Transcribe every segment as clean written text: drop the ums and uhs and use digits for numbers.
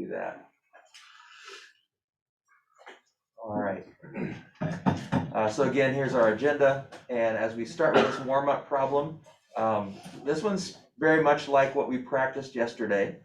do that. All right. So again, here's our agenda. And as we start with this warm-up problem, this one's very much like what we practiced yesterday,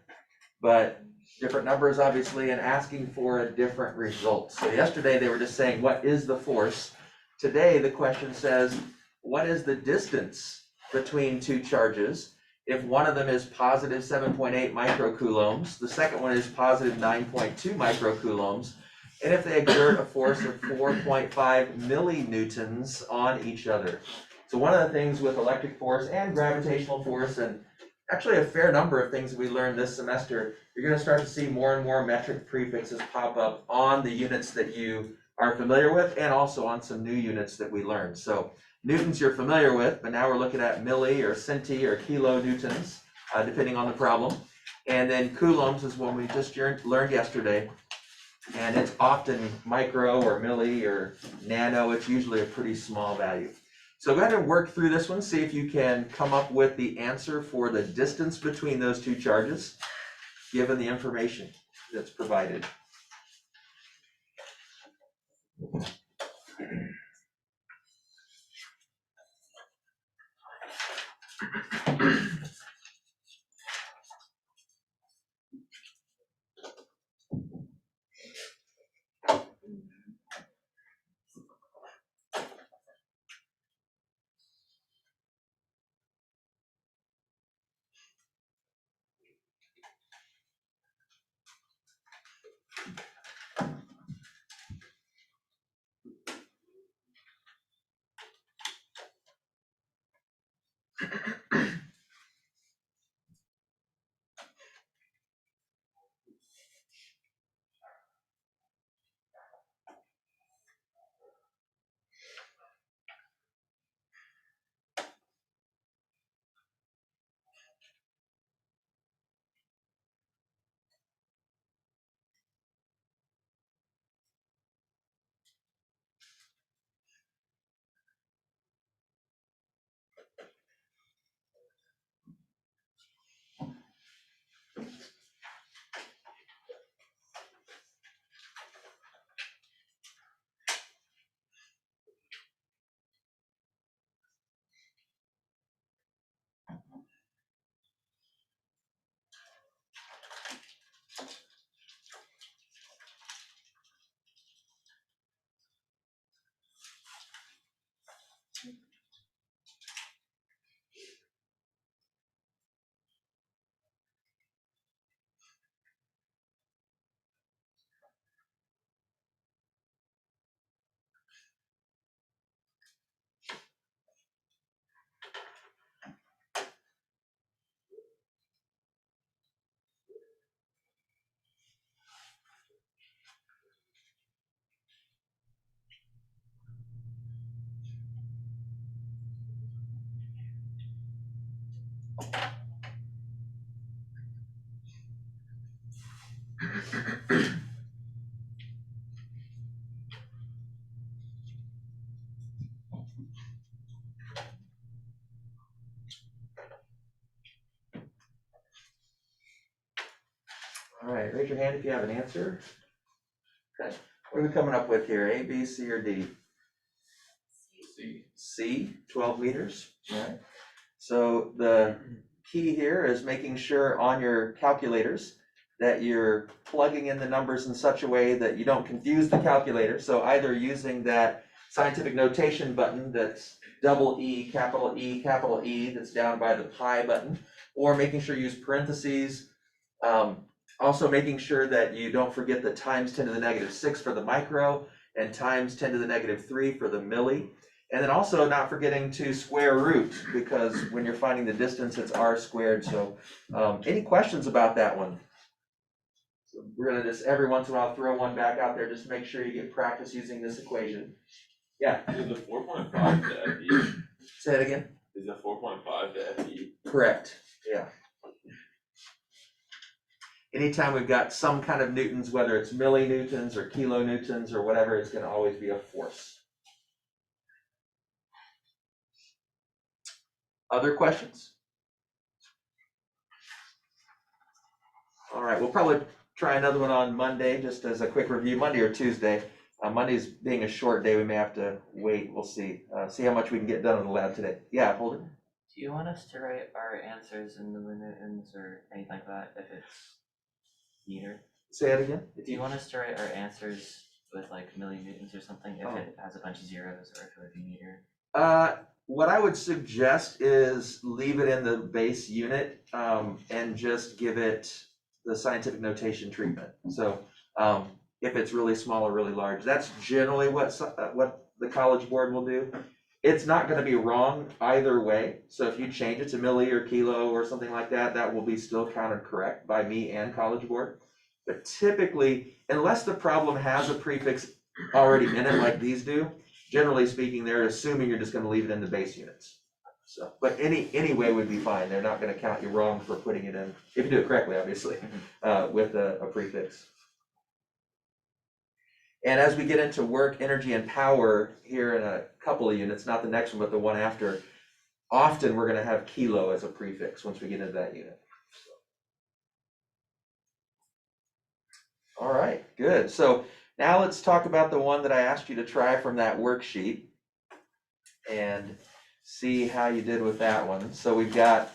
but different numbers obviously and asking for a different result. So yesterday they were just saying, what is the force? Today the question says, what is the distance between two charges? If one of them is positive 7.8 microcoulombs, the second one is positive 9.2 microcoulombs, and if they exert a force of 4.5 millinewtons on each other. So one of the things with electric force and gravitational force, and actually a fair number of things we learned this semester, you're going to start to see more and more metric prefixes pop up on the units that you are familiar with, and also on some new units that we learned. So newtons you're familiar with, but now we're looking at milli or centi or kilonewtons, depending on the problem. And then coulombs is one we just learned yesterday. And it's often micro or milli or nano. It's usually a pretty small value. So go ahead and work through this one. See if you can come up with the answer for the distance between those two charges, given the information that's provided. All right, raise your hand if you have an answer. Okay, what are we coming up with here? A, B, C, or D? C. C, 12 meters. All right. So the key here is making sure on your calculators that you're plugging in the numbers in such a way that you don't confuse the calculator. So either using that scientific notation button that's double E, capital E, that's down by the pi button, or making sure you use parentheses. Also making sure that you don't forget the times 10 to the negative 6 for the micro and times 10 to the negative 3 for the milli. And then also not forgetting to square root, because when you're finding the distance, it's r squared. So any questions about that one? So we're gonna just every once in a while throw one back out there, just make sure you get practice using this equation. Yeah. Is the 4.5 the FE? Say it again. Is the 4.5 the FE? Correct, yeah. Anytime we've got some kind of newtons, whether it's millinewtons or kilonewtons or whatever, it's gonna always be a force. Other questions? All right, we'll probably try another one on Monday, just as a quick review, Monday or Tuesday. Monday's being a short day, we may have to wait, we'll see. See how much we can get done in the lab today. Yeah, hold it. Do you want us to write our answers in the millimeters or anything like that if it's meter? Say that again? Do you want us to write our answers with like millinewtons or something if it has a bunch of zeros or if it would be meter? What I would suggest is leave it in the base unit, and just give it the scientific notation treatment. So, if it's really small or really large, that's generally what the College Board will do. It's not gonna be wrong either way, so if you change it to milli or kilo or something like that, that will be still counted correct by me and College Board. But typically, unless the problem has a prefix already in it like these do, generally speaking, they're assuming you're just gonna leave it in the base units. So, but any way would be fine, they're not gonna count you wrong for putting it in, if you do it correctly, obviously, with a prefix. And as we get into work, energy, and power here in a couple of units, not the next one, but the one after, often we're gonna have kilo as a prefix once we get into that unit. All right, good. So now let's talk about the one that I asked you to try from that worksheet and see how you did with that one. So we've got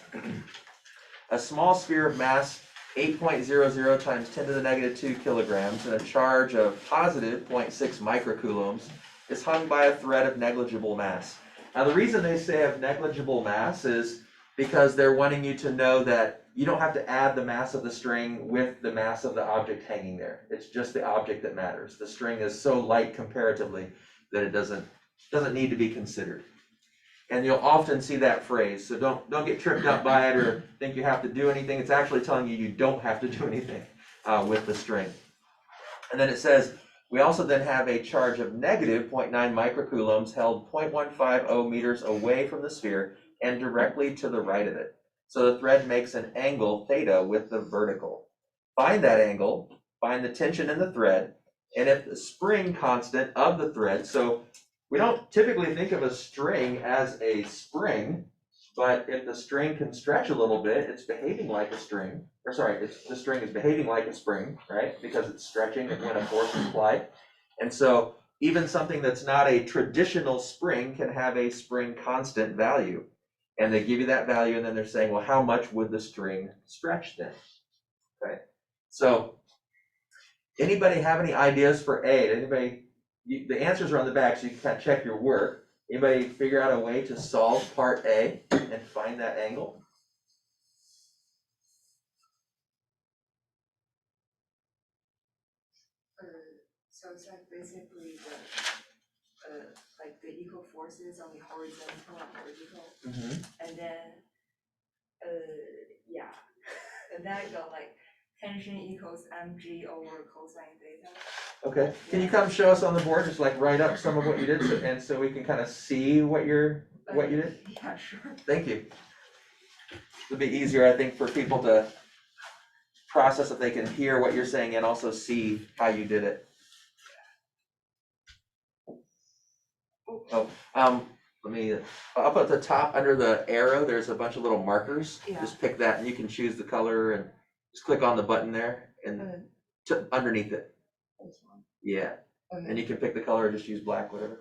a small sphere of mass 8.00 times 10 to the negative 2 kilograms and a charge of positive 0.6 microcoulombs is hung by a thread of negligible mass. Now the reason they say of negligible mass is because they're wanting you to know that you don't have to add the mass of the string with the mass of the object hanging there. It's just the object that matters. The string is so light comparatively that it doesn't need to be considered. And you'll often see that phrase, so don't get tripped up by it or think you have to do anything. It's actually telling you you don't have to do anything with the string. And then it says, we also then have a charge of negative 0.9 microcoulombs held 0.150 meters away from the sphere and directly to the right of it. So the thread makes an angle theta with the vertical. Find that angle, find the tension in the thread, and if the spring constant of the thread, so we don't typically think of a string as a spring, but if the string can stretch a little bit, it's behaving like a string, or sorry, the string is behaving like a spring, right? Because it's stretching when a force is applied. And so even something that's not a traditional spring can have a spring constant value. And they give you that value, and then they're saying, well, how much would the string stretch then? Okay, so anybody have any ideas for A? Anybody, the answers are on the back, so you can kind of check your work. Anybody figure out a way to solve part A and find that angle? So it's like basically the equal forces on the horizontal and vertical, and then yeah, and then I got like tension equals mg over cosine theta. Okay, can you come show us on the board, just like write up some of what you did, and so we can kind of see what you did? Yeah, sure. Thank you. It'll be easier, I think, for people to process if they can hear what you're saying and also see how you did it. Let me, up at the top under the arrow, there's a bunch of little markers. Yeah. Just pick that and you can choose the color and just click on the button there and underneath it. This one. Yeah, Okay. and you can pick the color or just use black, whatever.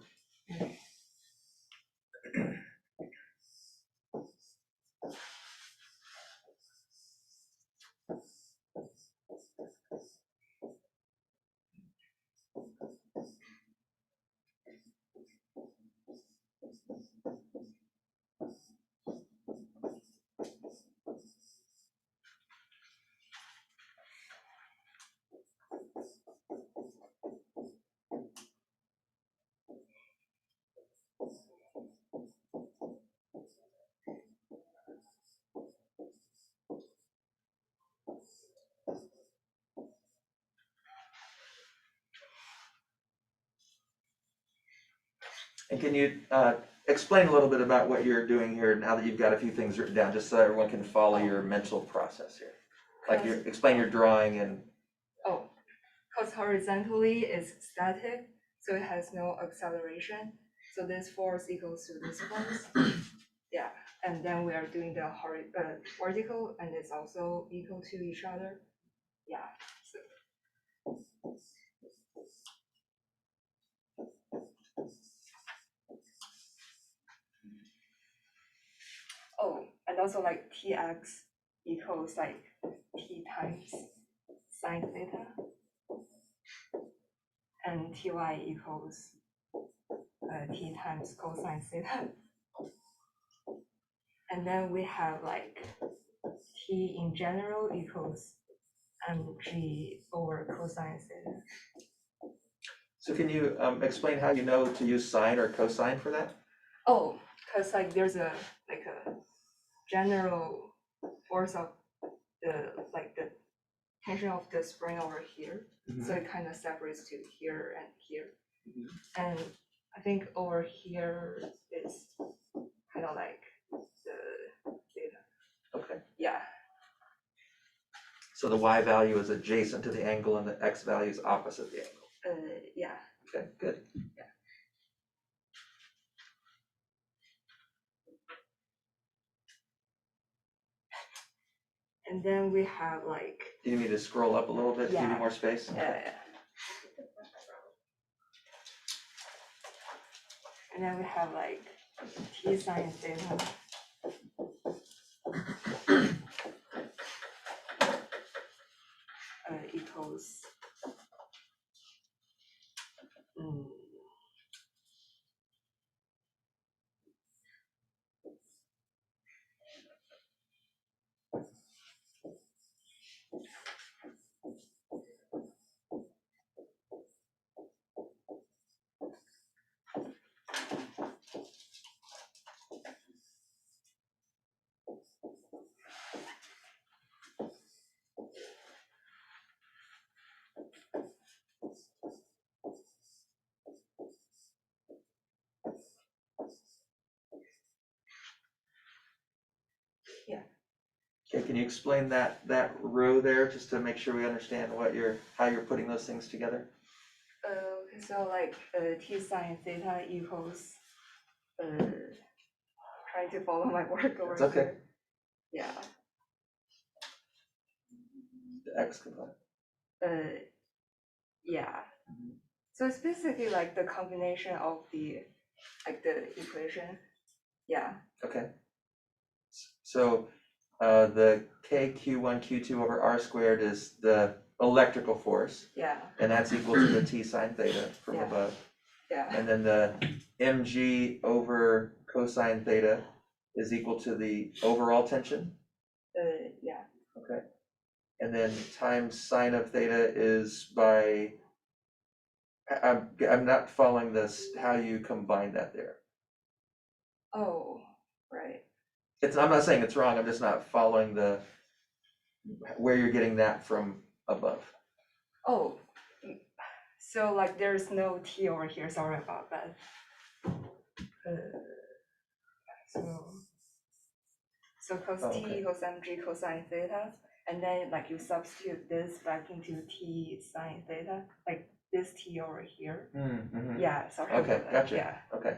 And can you explain a little bit about what you're doing here now that you've got a few things written down, just so everyone can follow your mental process here? Like explain your drawing and. Oh, because horizontally is static, so it has no acceleration. So this force equals to this force. Yeah, and then we are doing the vertical, and it's also equal to each other. Yeah, so and also like Tx equals like T times sine theta, and Ty equals T times cosine theta. And then we have like T in general equals mg over cosine theta. So can you explain how you know to use sine or cosine for that? Oh, because like there's a general force of the tension of the spring over here. So it kind of separates to here and here. And I think over here is kind of like the theta. Okay. Yeah. So the y value is adjacent to the angle and the x value is opposite the angle. Yeah. Okay, good. And then we have like Do you need me to scroll up a little bit to give you Yeah. more space? yeah. And then we have like T sine theta equals Okay, can you explain that row there, just to make sure we understand how you're putting those things together? okay, so like T sine theta equals trying to follow my work over It's okay. here. Yeah. The x component. Yeah. So it's basically like the combination of the equation. Yeah. Okay. So the kq1 q2 over r squared is the electrical force, Yeah. and that's equal to the t sine theta from Yeah. above. Yeah. And then the mg over cosine theta is equal to the overall tension. Yeah. Okay. And then times sine of theta is by, I'm not following this, how you combine that there. Oh, right. I'm not saying it's wrong, I'm just not following where you're getting that from above. Oh, so like there's no T over here, sorry about that. So cos Oh, T okay. equals mg cosine theta, and then like you substitute this back into T sine theta, like this T over here. Mm-hmm. Yeah, sorry Okay, about that. gotcha. Yeah. Okay.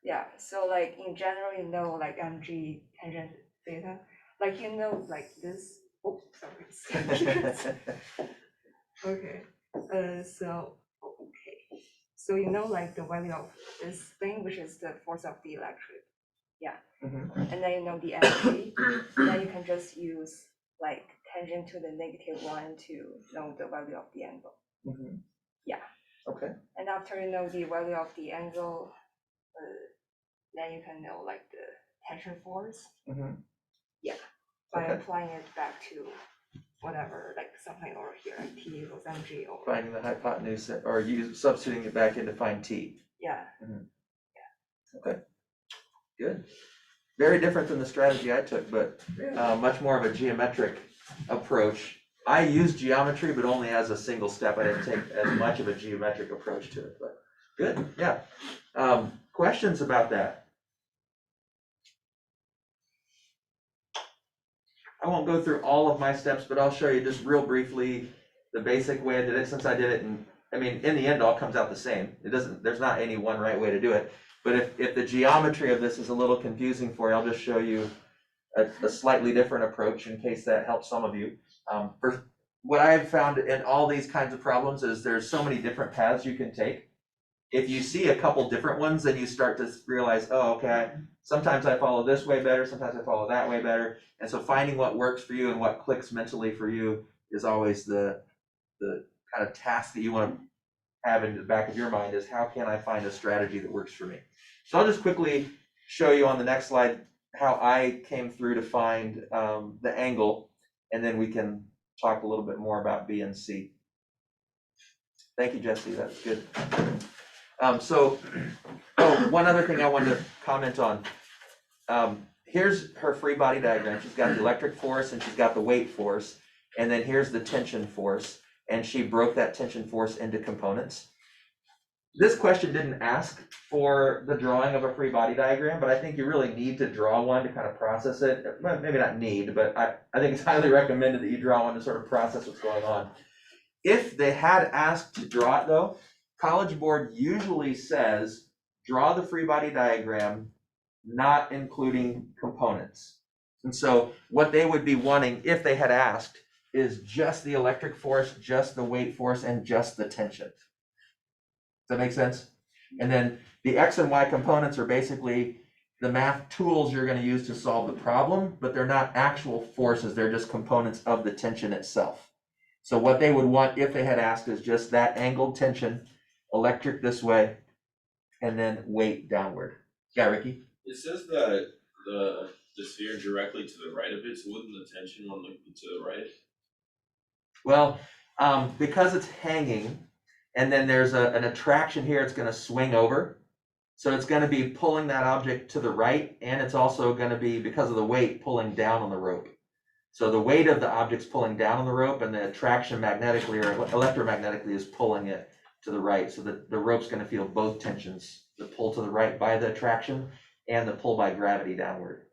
Yeah, so like in general, you know, like mg tangent theta, like you know, like this. Oh, sorry. Okay. So so you know, like the value of this thing, which is the force of the electric. Yeah. Mhm. And then you know the energy. Then you can just use like tangent to the -1 to know the value of the angle. Mhm. Yeah. Okay. And after you know the value of the angle, then you can know like the tension force. Mhm. Yeah. By Okay. applying it back to whatever, like something over here, like T equals mg over. Finding the hypotenuse, or substituting it back in to find t. Yeah. Okay. Good. Very different than the strategy I took, but much more of a geometric approach. I used geometry, but only as a single step. I didn't take as much of a geometric approach to it, but good, yeah. Questions about that? I won't go through all of my steps, but I'll show you just real briefly the basic way I did it, since I did it, and I mean, in the end, all comes out the same. There's not any one right way to do it. But if the geometry of this is a little confusing for you, I'll just show you a slightly different approach in case that helps some of you. For what I've found in all these kinds of problems is there's so many different paths you can take. if you see a couple different ones, then you start to realize, oh, okay, sometimes I follow this way better, sometimes I follow that way better. And so finding what works for you and what clicks mentally for you is always the kind of task that you want to have in the back of your mind, is how can I find a strategy that works for me? So I'll just quickly show you on the next slide how I came through to find the angle, and then we can talk a little bit more about B and C. Thank you, Jesse, that's good. One other thing I wanted to comment on. Here's her free body diagram. She's got the electric force and she's got the weight force, and then here's the tension force, and she broke that tension force into components. This question didn't ask for the drawing of a free body diagram, but I think you really need to draw one to kind of process it. Well, maybe not need, but I think it's highly recommended that you draw one to sort of process what's going on. If they had asked to draw it though, College Board usually says, draw the free body diagram, not including components. And so what they would be wanting, if they had asked, is just the electric force, just the weight force, and just the tension. Does that make sense? And then the X and Y components are basically the math tools you're going to use to solve the problem, but they're not actual forces, they're just components of the tension itself. So what they would want, if they had asked, is just that angled tension, electric this way, and then weight downward. Yeah, Ricky? It says that the sphere directly to the right of it, so wouldn't the tension one look to the right? Well, because it's hanging, and then there's an attraction here, it's gonna swing over. So it's gonna be pulling that object to the right, and it's also gonna be, because of the weight, pulling down on the rope. So the weight of the object's pulling down on the rope, and the attraction magnetically or electromagnetically is pulling it to the right. So the rope's gonna feel both tensions, the pull to the right by the attraction and the pull by gravity downward.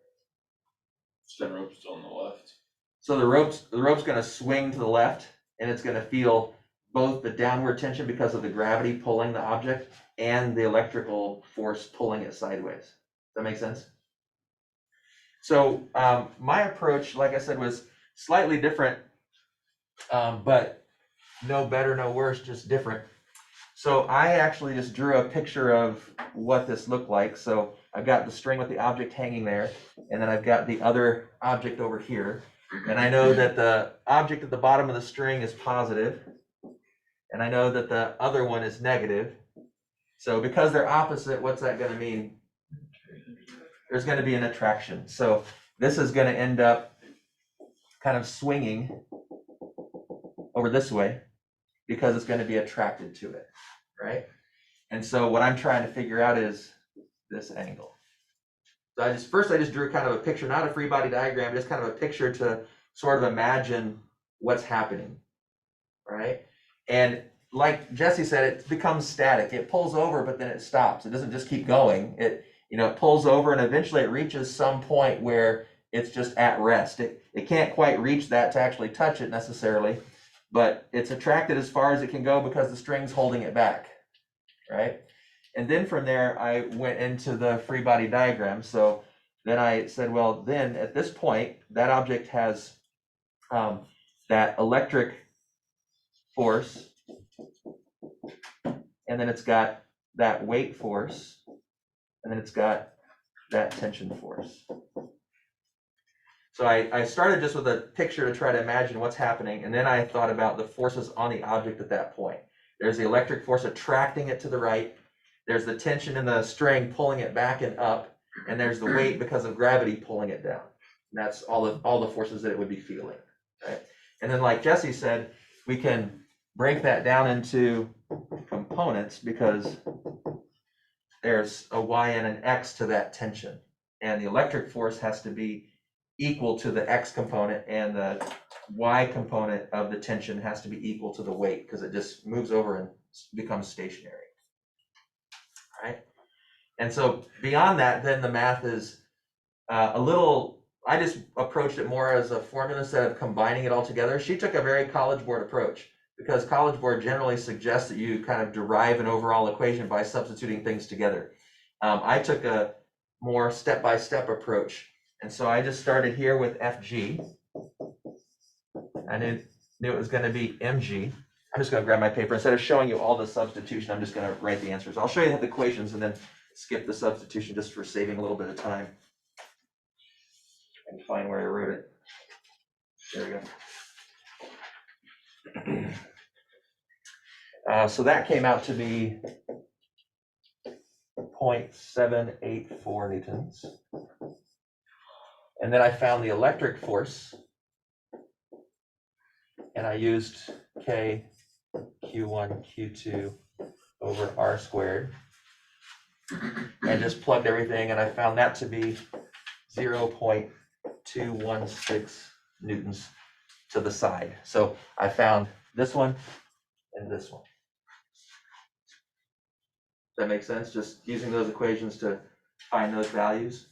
So the rope's on the left. So the rope's gonna swing to the left, and it's gonna feel both the downward tension because of the gravity pulling the object and the electrical force pulling it sideways. Does that make sense? So my approach, like I said, was slightly different, but no better, no worse, just different. So I actually just drew a picture of what this looked like. So I've got the string with the object hanging there, and then I've got the other object over here. And I know that the object at the bottom of the string is positive, and I know that the other one is negative. So because they're opposite, what's that going to mean? There's going to be an attraction. So this is going to end up kind of swinging over this way because it's going to be attracted to it, right? And so what I'm trying to figure out is this angle. So I just drew kind of a picture, not a free body diagram, just kind of a picture to sort of imagine what's happening, right? And like Jesse said, it becomes static. It pulls over, but then it stops. It doesn't just keep going. It pulls over, and eventually it reaches some point where it's just at rest. It can't quite reach that to actually touch it necessarily, but it's attracted as far as it can go because the string's holding it back, right? And then from there, I went into the free body diagram. So then I said, well, then at this point, that object has that electric force, and then it's got that weight force, and then it's got that tension force. So I started just with a picture to try to imagine what's happening, and then I thought about the forces on the object at that point. There's the electric force attracting it to the right, there's the tension in the string pulling it back and up, and there's the weight because of gravity pulling it down. And that's all the forces that it would be feeling, right? And then like Jesse said, we can break that down into components because there's a y and an x to that tension. And the electric force has to be equal to the x component, and the y component of the tension has to be equal to the weight because it just moves over and becomes stationary. Right? And so beyond that, then the math is I just approached it more as a formula instead of combining it all together. She took a very College Board approach because College Board generally suggests that you kind of derive an overall equation by substituting things together. I took a more step-by-step approach. And so I just started here with FG. I knew it was going to be MG. I'm just gonna grab my paper. Instead of showing you all the substitution, I'm just gonna write the answers. I'll show you the equations and then skip the substitution just for saving a little bit of time. And find where I wrote it. There we go. So that came out to be 0.784 newtons. And then I found the electric force, and I used K Q1 Q2 over R squared, and just plugged everything, and I found that to be 0.216 newtons to the side. So I found this one and this one. Does that make sense? Just using those equations to find those values.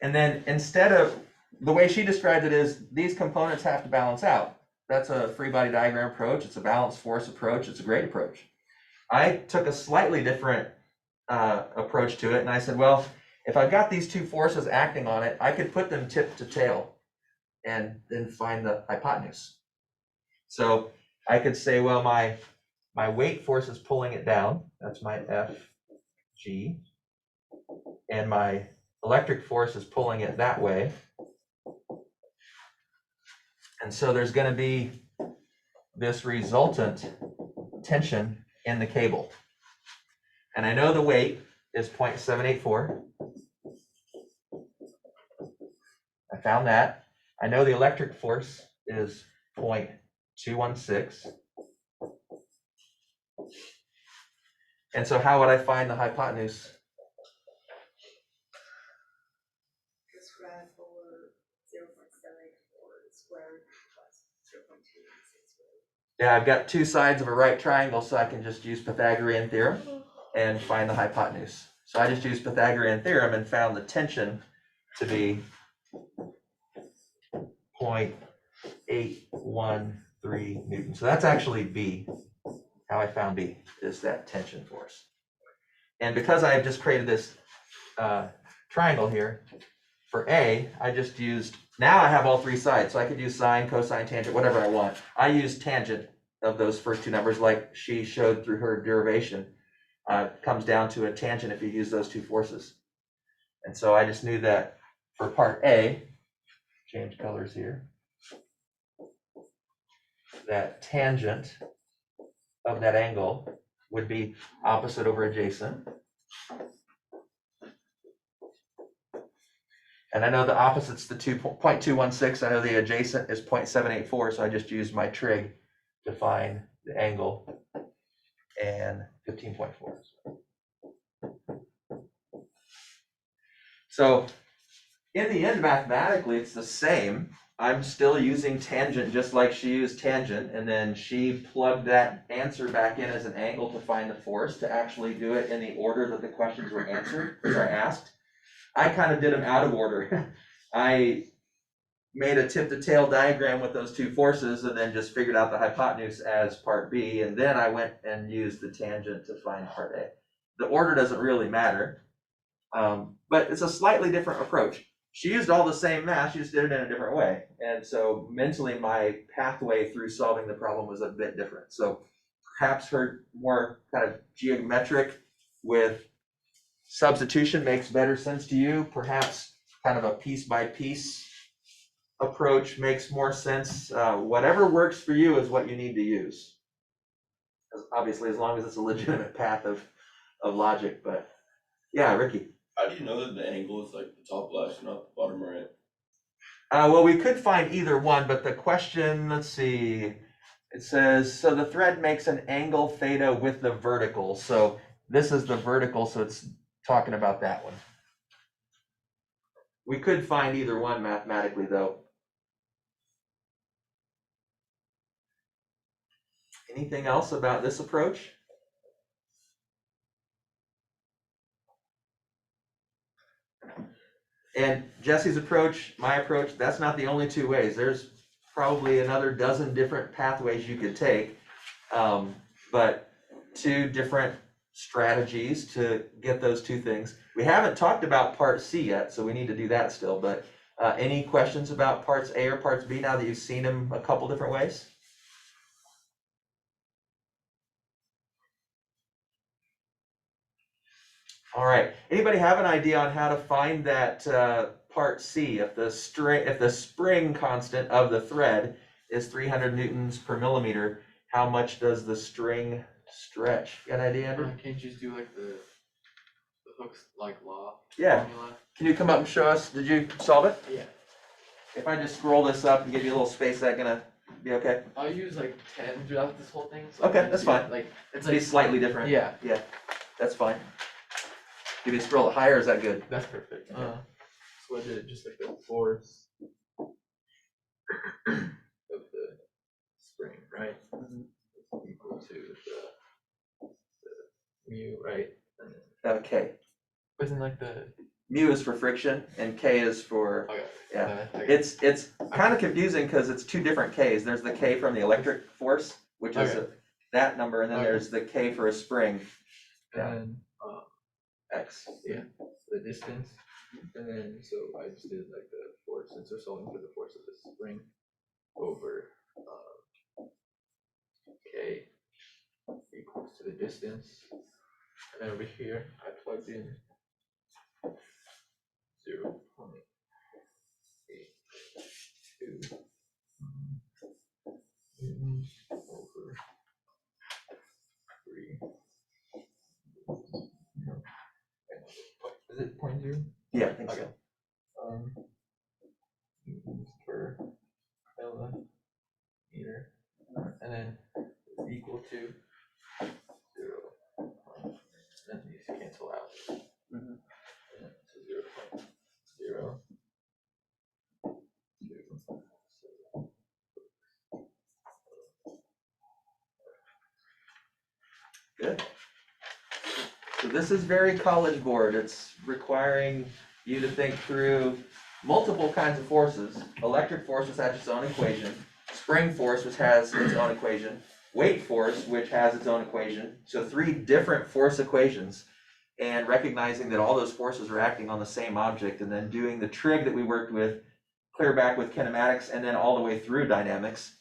And then instead of, the way she described it is these components have to balance out. That's a free body diagram approach. It's a balanced force approach. It's a great approach. I took a slightly different approach to it, and I said, well, if I've got these two forces acting on it, I could put them tip to tail and then find the hypotenuse. So I could say, well, my weight force is pulling it down. That's my Fg. And my electric force is pulling it that way. And so there's going to be this resultant tension in the cable. And I know the weight is 0.784. I found that. I know the electric force is 0.216. And so how would I find the hypotenuse? Just graph over 0.784 squared plus 0.216 squared. Yeah, I've got two sides of a right triangle, so I can just use Pythagorean theorem and find the hypotenuse. So I just used Pythagorean theorem and found the tension to be 0.813 newtons. So that's actually B. How I found B is that tension force. And because I have just created this triangle here, for A, I just used, now I have all three sides, so I could use sine, cosine, tangent, whatever I want. I used tangent of those first two numbers like she showed through her derivation. Comes down to a tangent if you use those two forces. And so I just knew that for part A, change colors here, that tangent of that angle would be opposite over adjacent. And I know the opposite's the 0.216. I know the adjacent is 0.784, so I just used my trig to find the angle, and 15.4. So in the end, mathematically, it's the same. I'm still using tangent just like she used tangent, and then she plugged that answer back in as an angle to find the force to actually do it in the order that the questions were answered or asked. I kind of did them out of order. I made a tip to tail diagram with those two forces and then just figured out the hypotenuse as part B, and then I went and used the tangent to find part A. The order doesn't really matter, but it's a slightly different approach. She used all the same math, she just did it in a different way. And so mentally, my pathway through solving the problem was a bit different. So perhaps her more kind of geometric with substitution makes better sense to you. Perhaps kind of a piece by piece approach makes more sense. Whatever works for you is what you need to use. Obviously, as long as it's a legitimate path of logic, but yeah, Ricky. How do you know that the angle is like the top left, not the bottom right? Well, we could find either one, but the question, let's see, it says, so the thread makes an angle theta with the vertical. So this is the vertical, so it's talking about that one. We could find either one mathematically, though. Anything else about this approach? And Jesse's approach, my approach, that's not the only two ways. There's probably another dozen different pathways you could take, but two different strategies to get those two things. We haven't talked about part C yet, so we need to do that still, but any questions about parts A or parts B now that you've seen them a couple different ways? All right, anybody have an idea on how to find that part C? If the spring constant of the thread is 300 newtons per millimeter, how much does the string stretch? You got an idea, Andrew? Can't you just do like the Hooke's like law Yeah. formula? Can you come up and show us? Did you solve it? Yeah. If I just scroll this up and give you a little space, is that gonna be okay? I'll use like 10 throughout this whole thing. So Okay, I can that's see, fine. Like it's Be like slightly different. yeah, That's fine. Give me a scroll it higher, is that good? that's perfect. Okay. So I did just like the force of the spring, right? It's equal to the mu, right? And then, Okay. wasn't like the Mu is for friction and K is for, okay. yeah. Okay. It's kind of confusing because it's two different Ks. There's the K from the electric force, which is Okay. that number, and then Okay. there's the K for a spring, And then X. the distance, and then so I just did like the force, since we're solving for the force of the spring over K equals to the distance, and then over here I plugged in 0.82 newtons over 3. Is it 0.0? Yeah, I think so. Okay. Newtons per millimeter, and then it's equal to 0. And then these cancel out. Mhm. And then so 0.0. Good. So this is very College Board. It's requiring you to think through multiple kinds of forces. Electric force, which has its own equation. Spring force, which has its own equation. Weight force, which has its own equation. So 3 different force equations. And recognizing that all those forces are acting on the same object, and then doing the trig that we worked with clear back with kinematics and then all the way through dynamics.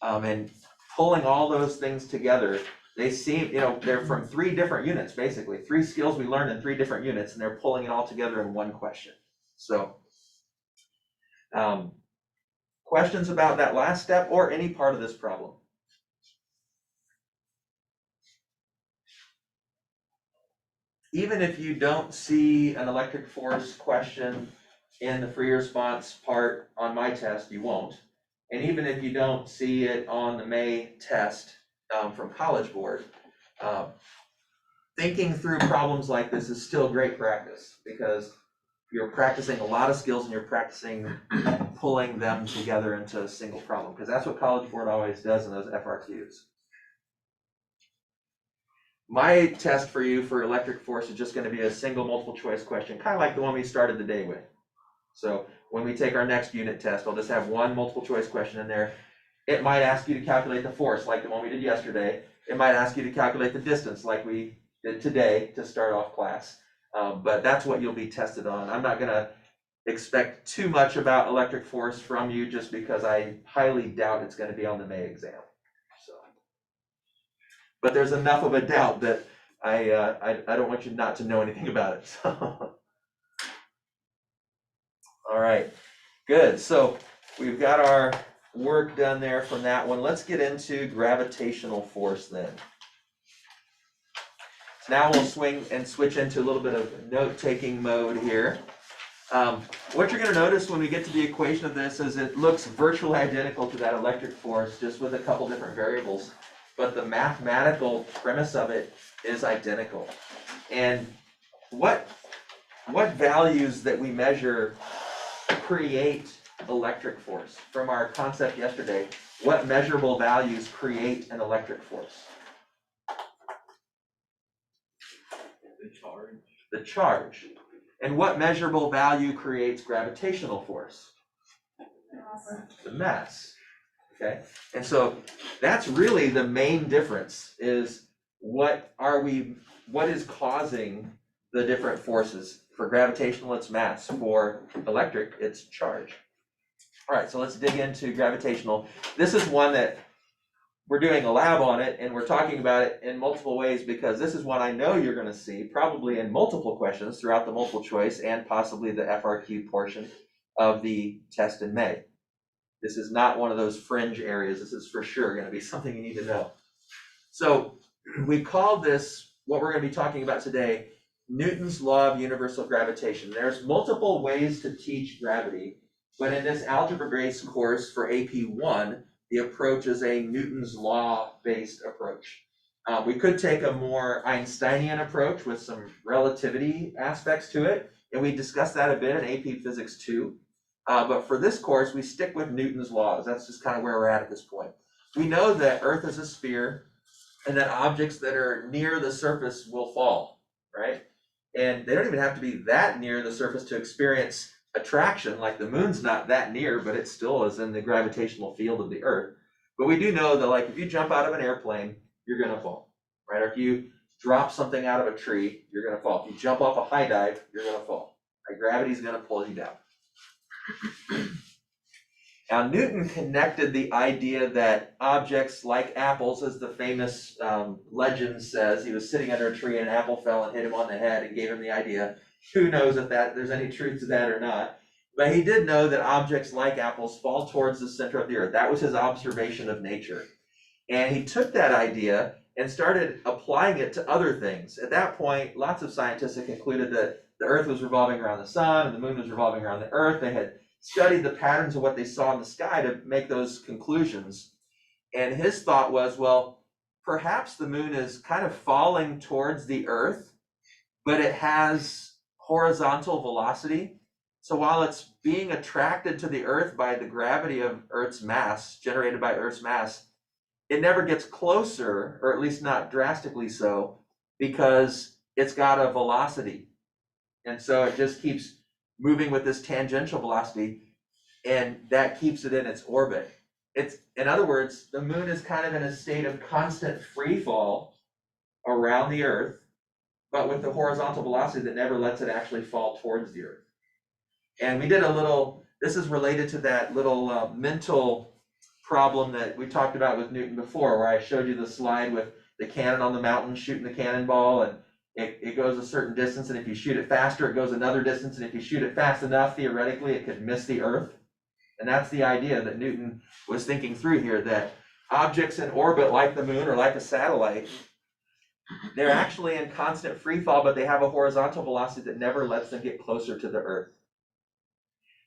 And pulling all those things together, they seem, they're from 3 different units, basically. 3 skills we learned in 3 different units, and they're pulling it all together in one question. So, questions about that last step or any part of this problem? Even if you don't see an electric force question in the free response part on my test, you won't. And even if you don't see it on the May test from College Board, thinking through problems like this is still great practice, because you're practicing a lot of skills and you're practicing pulling them together into a single problem, because that's what College Board always does in those FRQs. My test for you for electric force is just going to be a single multiple choice question, kind of like the one we started the day with. So when we take our next unit test, I'll just have one multiple choice question in there. It might ask you to calculate the force like the one we did yesterday. It might ask you to calculate the distance like we did today to start off class. But that's what you'll be tested on. I'm not going to expect too much about electric force from you, just because I highly doubt it's going to be on the May exam. So, but there's enough of a doubt that I don't want you not to know anything about it. So. All right, good. So we've got our work done there from that one. Let's get into gravitational force then. So now we'll swing and switch into a little bit of note-taking mode here. What you're going to notice when we get to the equation of this is it looks virtually identical to that electric force, just with a couple different variables. But the mathematical premise of it is identical. And what values that we measure create electric force? From our concept yesterday, what measurable values create an electric force? The charge. The charge. And what measurable value creates gravitational force? The mass. Okay, and so that's really the main difference, is what is causing the different forces. For gravitational, it's mass. For electric, it's charge. All right, so let's dig into gravitational. This is one that we're doing a lab on it, and we're talking about it in multiple ways because this is one I know you're gonna see, probably in multiple questions throughout the multiple choice and possibly the FRQ portion of the test in May. This is not one of those fringe areas. This is for sure gonna be something you need to know. So we call this, what we're gonna be talking about today, Newton's law of universal gravitation. There's multiple ways to teach gravity, but in this algebra-based course for AP1, the approach is a Newton's law-based approach. We could take a more Einsteinian approach with some relativity aspects to it, and we discussed that a bit in AP Physics 2. But for this course, we stick with Newton's laws. That's just kind of where we're at this point. We know that Earth is a sphere and that objects that are near the surface will fall, right? And they don't even have to be that near the surface to experience attraction, like the moon's not that near, but it still is in the gravitational field of the Earth. But we do know that, like, if you jump out of an airplane, you're gonna fall, right? Or if you drop something out of a tree, you're gonna fall. If you jump off a high dive, you're gonna fall. Right? Gravity's gonna pull you down. Now, Newton connected the idea that objects like apples, as the famous legend says, he was sitting under a tree and an apple fell and hit him on the head and gave him the idea. Who knows if there's any truth to that or not. But he did know that objects like apples fall towards the center of the earth. That was his observation of nature. And he took that idea and started applying it to other things. At that point, lots of scientists had concluded that the earth was revolving around the sun and the moon was revolving around the earth. They had studied the patterns of what they saw in the sky to make those conclusions. And his thought was, well, perhaps the moon is kind of falling towards the earth, but it has horizontal velocity. So while it's being attracted to the earth by the gravity of Earth's mass, generated by Earth's mass, it never gets closer, or at least not drastically so, because it's got a velocity. And so it just keeps moving with this tangential velocity, and that keeps it in its orbit. It's, in other words, the moon is kind of in a state of constant free fall around the earth, but with the horizontal velocity that never lets it actually fall towards the earth. And we did a little, this is related to that little mental problem that we talked about with Newton before, where I showed you the slide with the cannon on the mountain shooting the cannonball, and it goes a certain distance, and if you shoot it faster, it goes another distance, and if you shoot it fast enough, theoretically, it could miss the earth. And that's the idea that Newton was thinking through here, that objects in orbit like the moon or like a satellite, they're actually in constant free fall, but they have a horizontal velocity that never lets them get closer to the earth.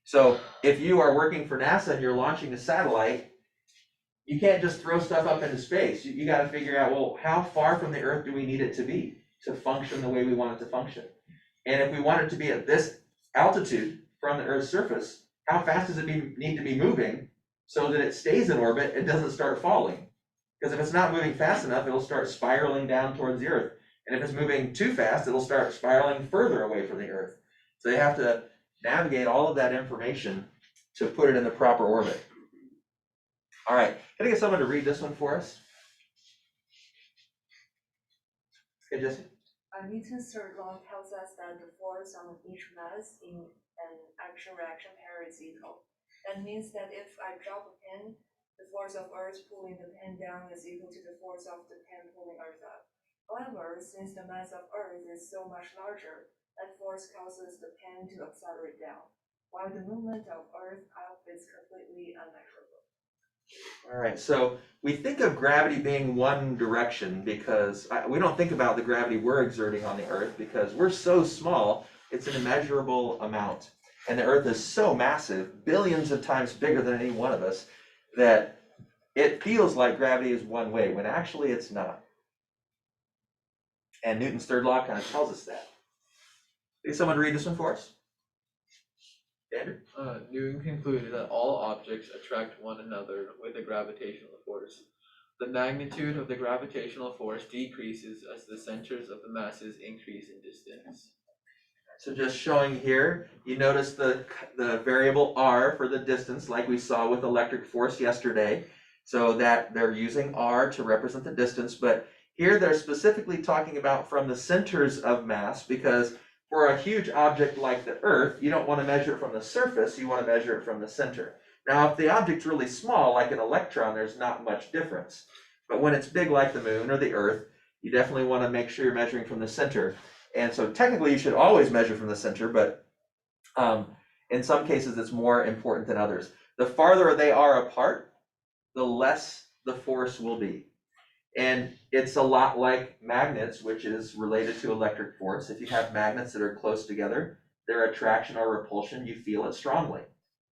So if you are working for NASA and you're launching a satellite, you can't just throw stuff up into space. You got to figure out, well, how far from the earth do we need it to be to function the way we want it to function? And if we want it to be at this altitude from the Earth's surface, how fast does it need to be moving so that it stays in orbit, it doesn't start falling? Because if it's not moving fast enough, it'll start spiraling down towards the Earth. And if it's moving too fast, it'll start spiraling further away from the Earth. So they have to navigate all of that information to put it in the proper orbit. All right, can I get someone to read this one for us? Okay, Jesse. Newton's third law tells us that the force on each mass in an action-reaction pair is equal. That means that if I drop a pin, the force of Earth pulling the pin down is equal to the force of the pin pulling Earth up. However, since the mass of Earth is so much larger, that force causes the pin to accelerate down, while the movement of Earth up is completely unmeasurable. All right, so we think of gravity being one direction because we don't think about the gravity we're exerting on the Earth because we're so small, it's an immeasurable amount. And the Earth is so massive, billions of times bigger than any one of us, that it feels like gravity is one way, when actually it's not. And Newton's third law kind of tells us that. Can someone read this one for us? Andrew? Newton concluded that all objects attract one another with a gravitational force. The magnitude of the gravitational force decreases as the centers of the masses increase in distance. So just showing here, you notice the variable r for the distance, like we saw with electric force yesterday. So that they're using r to represent the distance, but here they're specifically talking about from the centers of mass, because for a huge object like the Earth, you don't want to measure it from the surface, you want to measure it from the center. Now, if the object's really small, like an electron, there's not much difference. But when it's big like the moon or the earth, you definitely want to make sure you're measuring from the center. And so technically you should always measure from the center, but in some cases it's more important than others. The farther they are apart, the less the force will be. And it's a lot like magnets, which is related to electric force. If you have magnets that are close together, their attraction or repulsion, you feel it strongly.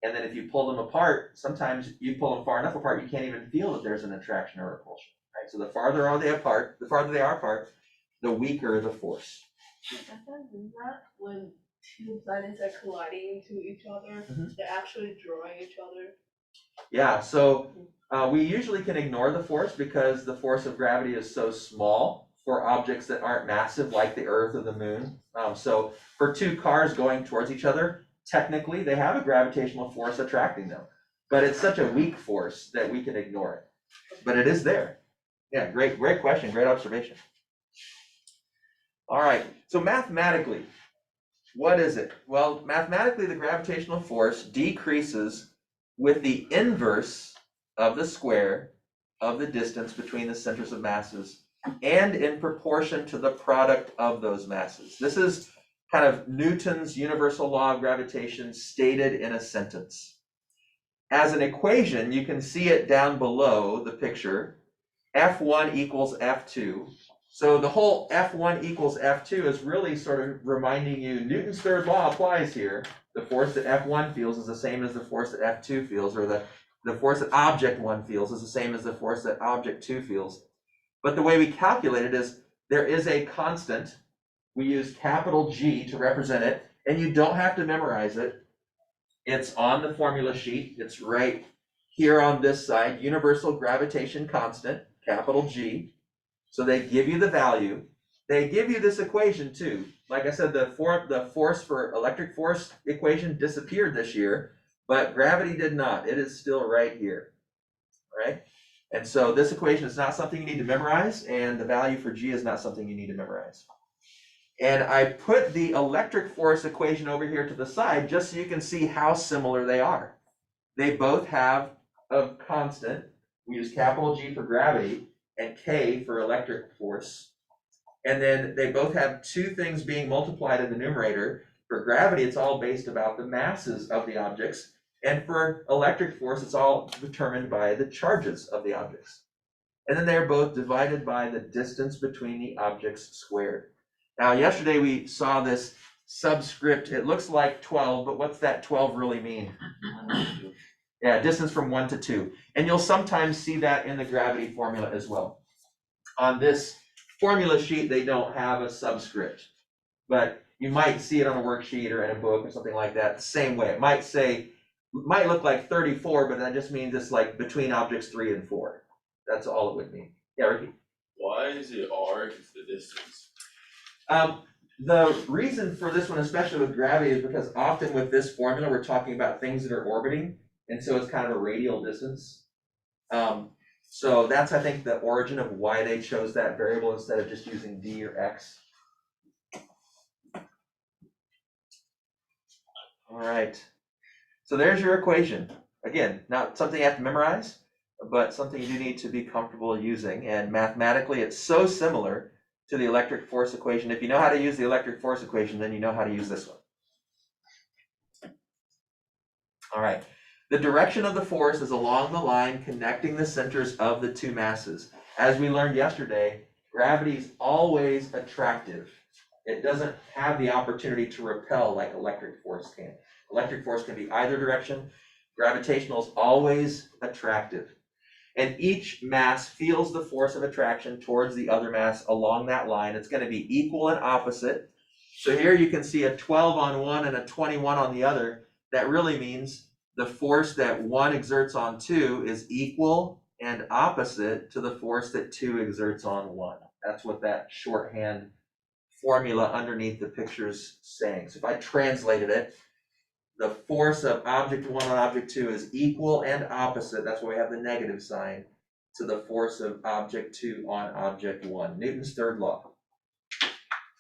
And then if you pull them apart, sometimes you pull them far enough apart, you can't even feel that there's an attraction or repulsion, right? So the farther they are apart, the weaker the force. Isn't that when two planets are colliding into each other, Mhm. they're actually drawing each other? Yeah, so we usually can ignore the force because the force of gravity is so small for objects that aren't massive like the Earth or the Moon. So for two cars going towards each other, technically they have a gravitational force attracting them, but it's such a weak force that we can ignore it. But it is there. Yeah, great question, great observation. All right, so mathematically, what is it? Well, mathematically, the gravitational force decreases with the inverse of the square of the distance between the centers of masses and in proportion to the product of those masses. This is kind of Newton's universal law of gravitation stated in a sentence. As an equation, you can see it down below the picture. F1 equals F2. So the whole F1 equals F2 is really sort of reminding you Newton's third law applies here. The force that F1 feels is the same as the force that F2 feels, or the force that object 1 feels is the same as the force that object 2 feels. But the way we calculate it is there is a constant. We use capital G to represent it, and you don't have to memorize it. It's on the formula sheet. It's right here on this side, universal gravitation constant, capital G. So they give you the value. They give you this equation too. Like I said, the force for electric force equation disappeared this year, but gravity did not. It is still right here, right? And so this equation is not something you need to memorize, and the value for G is not something you need to memorize. And I put the electric force equation over here to the side just so you can see how similar they are. They both have a constant. We use capital G for gravity and K for electric force. And then they both have two things being multiplied in the numerator. For gravity, it's all based about the masses of the objects. And for electric force, it's all determined by the charges of the objects. And then they're both divided by the distance between the objects squared. Now, yesterday we saw this subscript. It looks like 12, but what's that 12 really mean? Yeah, distance from 1 to 2. And you'll sometimes see that in the gravity formula as well. On this formula sheet, they don't have a subscript, but you might see it on a worksheet or in a book or something like that the same way. It might look like 34, but that just means it's like between objects 3 and 4. That's all it would mean. Yeah, Ricky? Why is it R if the distance? The reason for this one, especially with gravity, is because often with this formula, we're talking about things that are orbiting, and so it's kind of a radial distance. So that's, I think, the origin of why they chose that variable instead of just using d or x. All right, so there's your equation. Again, not something you have to memorize, but something you do need to be comfortable using. And mathematically, it's so similar to the electric force equation. If you know how to use the electric force equation, then you know how to use this one. All right. The direction of the force is along the line connecting the centers of the two masses. As we learned yesterday, gravity is always attractive. It doesn't have the opportunity to repel like electric force can. Electric force can be either direction. Gravitational is always attractive. And each mass feels the force of attraction towards the other mass along that line. It's going to be equal and opposite. So here you can see a 12 on one and a 21 on the other. That really means the force that 1 exerts on 2 is equal and opposite to the force that 2 exerts on 1. That's what that shorthand formula underneath the picture is saying. So if I translated it, the force of object 1 on object 2 is equal and opposite, that's why we have the negative sign, to the force of object 2 on object 1. Newton's third law.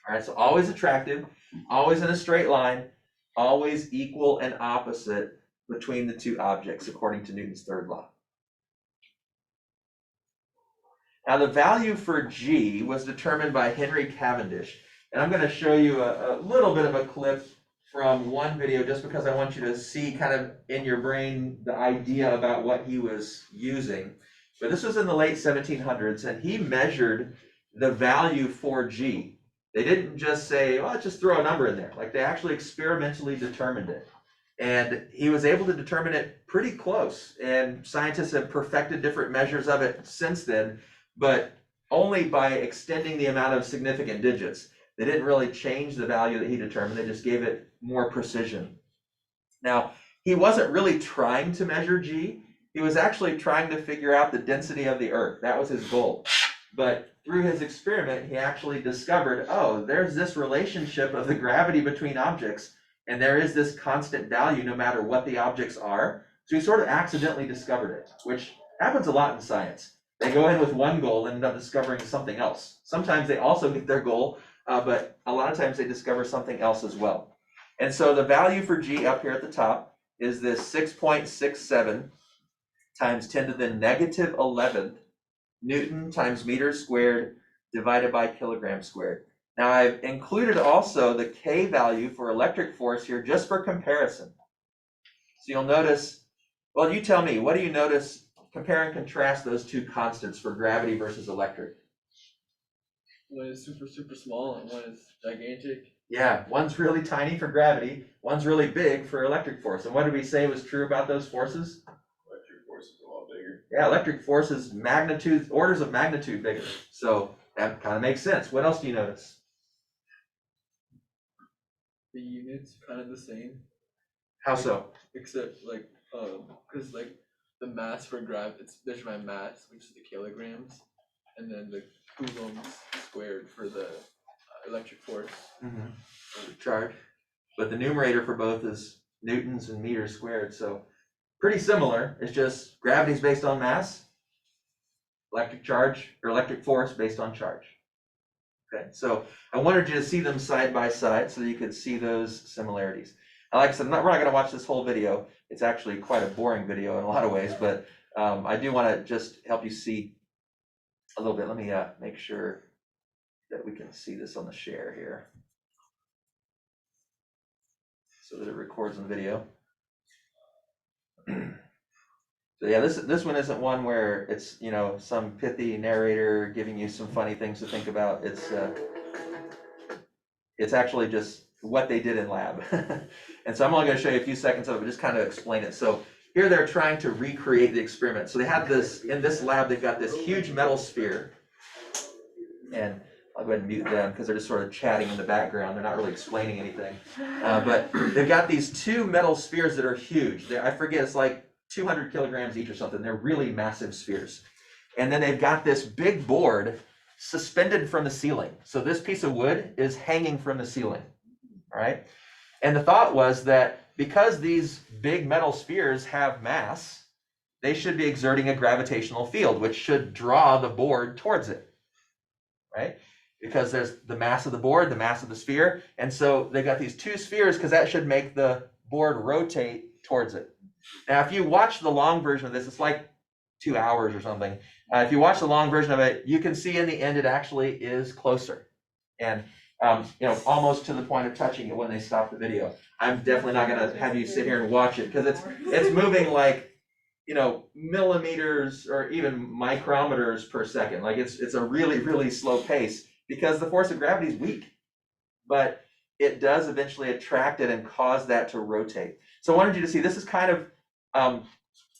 All right, so always attractive, always in a straight line, always equal and opposite between the two objects, according to Newton's third law. Now the value for G was determined by Henry Cavendish. And I'm gonna show you a little bit of a clip from one video just because I want you to see kind of in your brain the idea about what he was using. But this was in the late 1700s and he measured the value for G. They didn't just say, well, let's just throw a number in there. Like they actually experimentally determined it. And he was able to determine it pretty close. And scientists have perfected different measures of it since then, but only by extending the amount of significant digits. They didn't really change the value that he determined, they just gave it more precision. Now, he wasn't really trying to measure G, he was actually trying to figure out the density of the Earth. That was his goal. But through his experiment, he actually discovered, oh, there's this relationship of the gravity between objects, and there is this constant value no matter what the objects are. So he sort of accidentally discovered it, which happens a lot in science. They go in with one goal and end up discovering something else. Sometimes they also get their goal, but a lot of times they discover something else as well. And so the value for G up here at the top is this 6.67 times 10 to the negative 11th Newton times meter squared divided by kilogram squared. Now I've included also the K value for electric force here just for comparison. So you'll notice, well, you tell me, what do you notice? Compare and contrast those two constants for gravity versus electric. One is super, super small and one is gigantic. Yeah, one's really tiny for gravity, one's really big for electric force. And what did we say was true about those forces? Electric force is a lot bigger. Yeah, electric force is orders of magnitude bigger. So that kind of makes sense. What else do you notice? The units kind of the same, How so? except like, cause like the mass for it's measured by mass, which is the kilograms, and then the coulombs squared for the electric force. Charge. But the numerator for both is newtons and meters squared. So pretty similar. It's just gravity is based on mass, electric charge or electric force based on charge. Okay, so I wanted you to see them side by side so that you could see those similarities. Like I said, we're not going to watch this whole video. It's actually quite a boring video in a lot of ways, but I do want to just help you see a little bit. Let me make sure that we can see this on the share here so that it records in video. So yeah, this one isn't one where it's, you know, some pithy narrator giving you some funny things to think about. It's actually just what they did in lab. And so I'm only going to show you a few seconds of it, but just kind of explain it. So here they're trying to recreate the experiment. So they have this, in this lab, they've got this huge metal sphere. And I'll go ahead and mute them because they're just sort of chatting in the background. They're not really explaining anything. But they've got these two metal spheres that are huge. I forget, it's like 200 kilograms each or something. They're really massive spheres. And then they've got this big board suspended from the ceiling. So this piece of wood is hanging from the ceiling, all right? And the thought was that because these big metal spheres have mass, they should be exerting a gravitational field, which should draw the board towards it, right? Because there's the mass of the board, the mass of the sphere. And so they've got these two spheres because that should make the board rotate towards it. Now, if you watch the long version of this, it's like 2 hours or something. If you watch the long version of it, you can see in the end it actually is closer, and you know, almost to the point of touching it when they stop the video. I'm definitely not going to have you sit here and watch it because it's moving like, you know, millimeters or even micrometers per second. Like it's a really, really slow pace because the force of gravity is weak, but it does eventually attract it and cause that to rotate. So I wanted you to see, this is kind of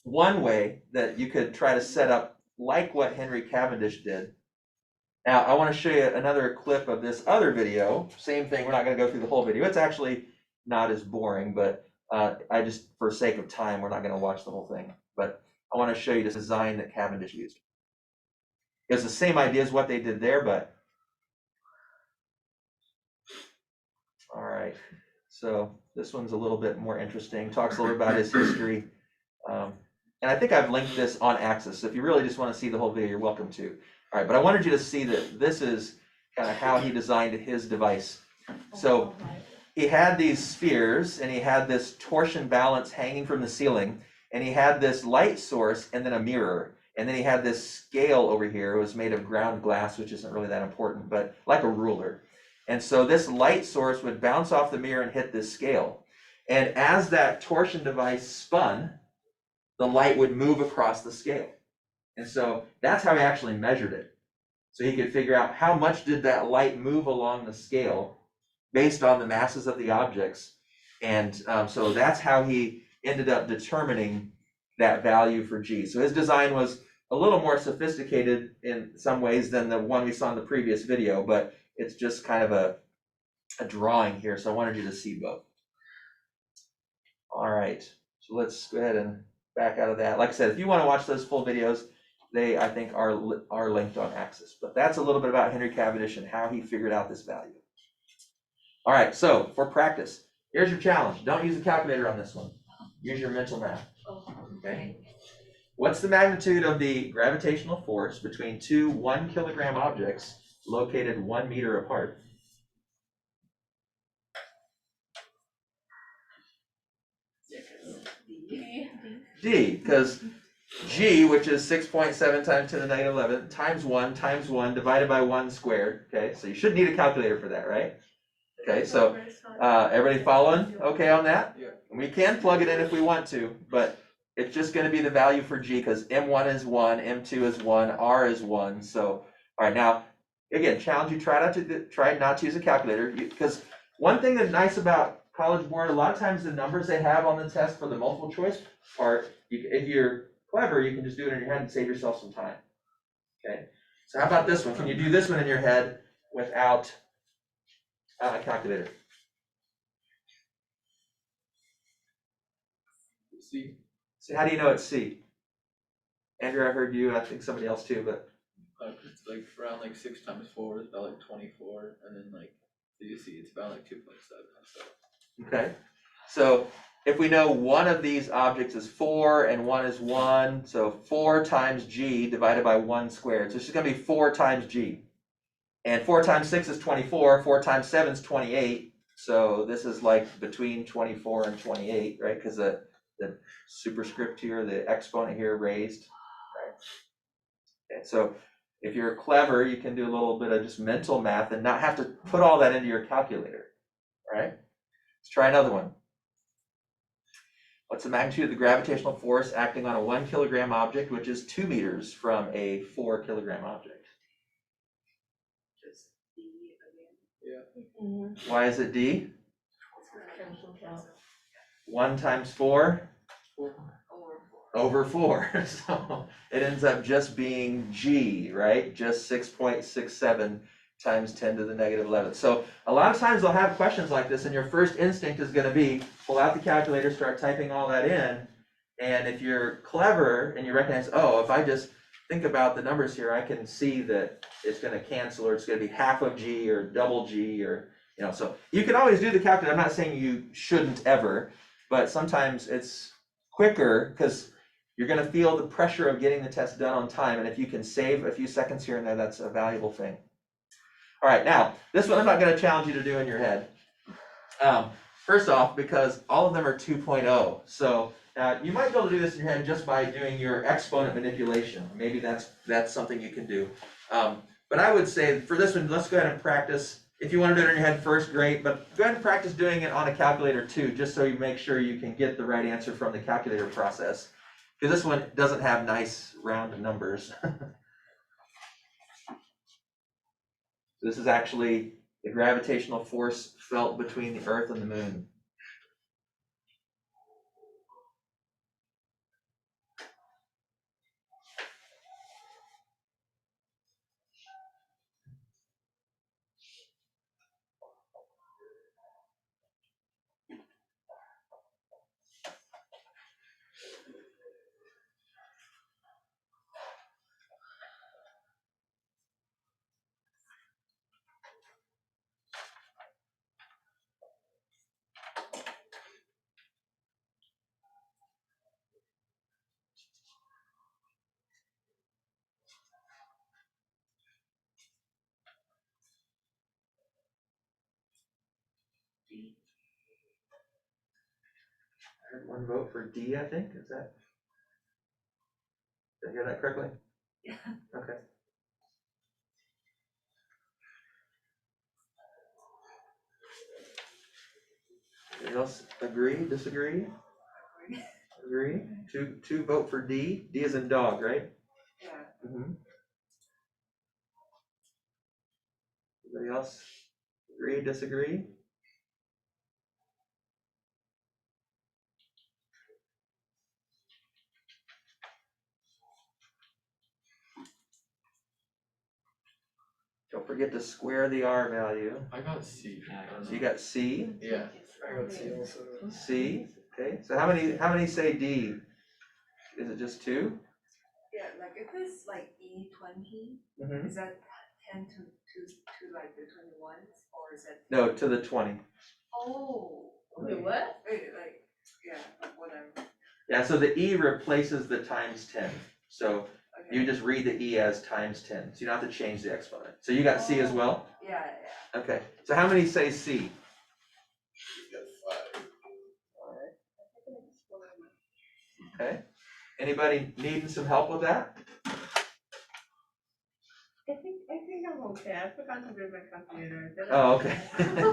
one way that you could try to set up like what Henry Cavendish did. Now, I want to show you another clip of this other video. Same thing, we're not going to go through the whole video. It's actually not as boring, but I just, for sake of time, we're not going to watch the whole thing. But I want to show you this design that Cavendish used. It's the same idea as what they did there, but all right. So this one's a little bit more interesting. Talks a little about his history. And I think I've linked this on Axis. So if you really just want to see the whole video, you're welcome to. All right, but I wanted you to see that this is kind of how he designed his device. So he had these spheres and he had this torsion balance hanging from the ceiling, and he had this light source and then a mirror. And then he had this scale over here. It was made of ground glass, which isn't really that important, but like a ruler. And so this light source would bounce off the mirror and hit this scale. And as that torsion device spun, the light would move across the scale. And so that's how he actually measured it. So he could figure out how much did that light move along the scale based on the masses of the objects. And so that's how he ended up determining that value for G. So his design was a little more sophisticated in some ways than the one we saw in the previous video, but it's just kind of a drawing here. So I wanted you to see both. All right, so let's go ahead and back out of that. Like I said, if you want to watch those full videos, they, I think, are linked on Axis. But that's a little bit about Henry Cavendish and how he figured out this value. All right, so for practice, here's your challenge. Don't use a calculator on this one. Use your mental math. Okay. What's the magnitude of the gravitational force between two 1 kilogram objects located 1 meter apart? D, because G, which is 6.7 times 10 to the negative 11, times 1 divided by 1 squared. Okay, so you should need a calculator for that, right? Okay, so everybody following okay on that? Yeah. We can plug it in if we want to, but it's just going to be the value for G because M1 is 1, M2 is 1, R is 1. So, all right, now, again, challenge you, try not to use a calculator, because one thing that's nice about College Board, a lot of times the numbers they have on the test for the multiple choice part, if you're clever, you can just do it in your head and save yourself some time. Okay, so how about this one? Can you do this one in your head without a calculator? C. So how do you know it's C? Andrew, I heard you, I think somebody else too, but It's like around like 6 times 4 is about like 24, and then like so you see it's about like 2.7 and stuff. okay. So if we know one of these objects is 4 and one is 1, so 4 times G divided by 1 squared. So it's just gonna be 4 times G. And 4 times 6 is 24, 4 times 7 is 28. So this is like between 24 and 28, right? Because the superscript here, the exponent here raised, right? Okay, so if you're clever, you can do a little bit of just mental math and not have to put all that into your calculator, right? Let's try another one. What's the magnitude of the gravitational force acting on a 1 kilogram object, which is 2 meters from a 4 kilogram object? Just D Yeah. Why is it D? 1 times 4 over 4. So it ends up just being G, right? Just 6.67 times 10 to the negative 11. So a lot of times they'll have questions like this, and your first instinct is going to be pull out the calculator, start typing all that in. And if you're clever and you recognize, oh, if I just think about the numbers here, I can see that it's going to cancel, or it's going to be half of G or double G, or, you know, so you can always do the calculator. I'm not saying you shouldn't ever, but sometimes it's quicker because you're going to feel the pressure of getting the test done on time. And if you can save a few seconds here and there, that's a valuable thing. All right, now, this one I'm not going to challenge you to do in your head. First off, because all of them are 2.0. So you might be able to do this in your head just by doing your exponent manipulation. Maybe that's something you can do. But I would say for this one, let's go ahead and practice. If you want to do it in your head first, great, but go ahead and practice doing it on a calculator too, just so you make sure you can get the right answer from the calculator process. Because this one doesn't have nice round numbers. This is actually the gravitational force felt between the Earth and the Moon. I heard one vote for D, I think. Is that? Did I hear that correctly? Yeah. Okay. Anybody else agree, disagree? Agree? Two vote for D. D is in dog, right? Yeah. Mm-hmm. Anybody else agree, disagree? Don't forget to square the R value. I got C. Yeah, I got So you got C, Yeah. I got C also. C, okay, so how many say D? Is it just two? Yeah, like if it's like E20, Mm-hmm. is that 10 to like the 21s, or is that? No, to the 20. Oh. Wait, what? Wait, like, yeah, like whatever. Yeah, so the E replaces the times 10. So Okay. you just read the E as times 10. So you don't have to change the exponent. So you got C as well? Yeah, yeah. Okay, so how many say C? Okay, anybody needing some help with that? I think I'm okay. I forgot to bring my calculator. Oh, okay.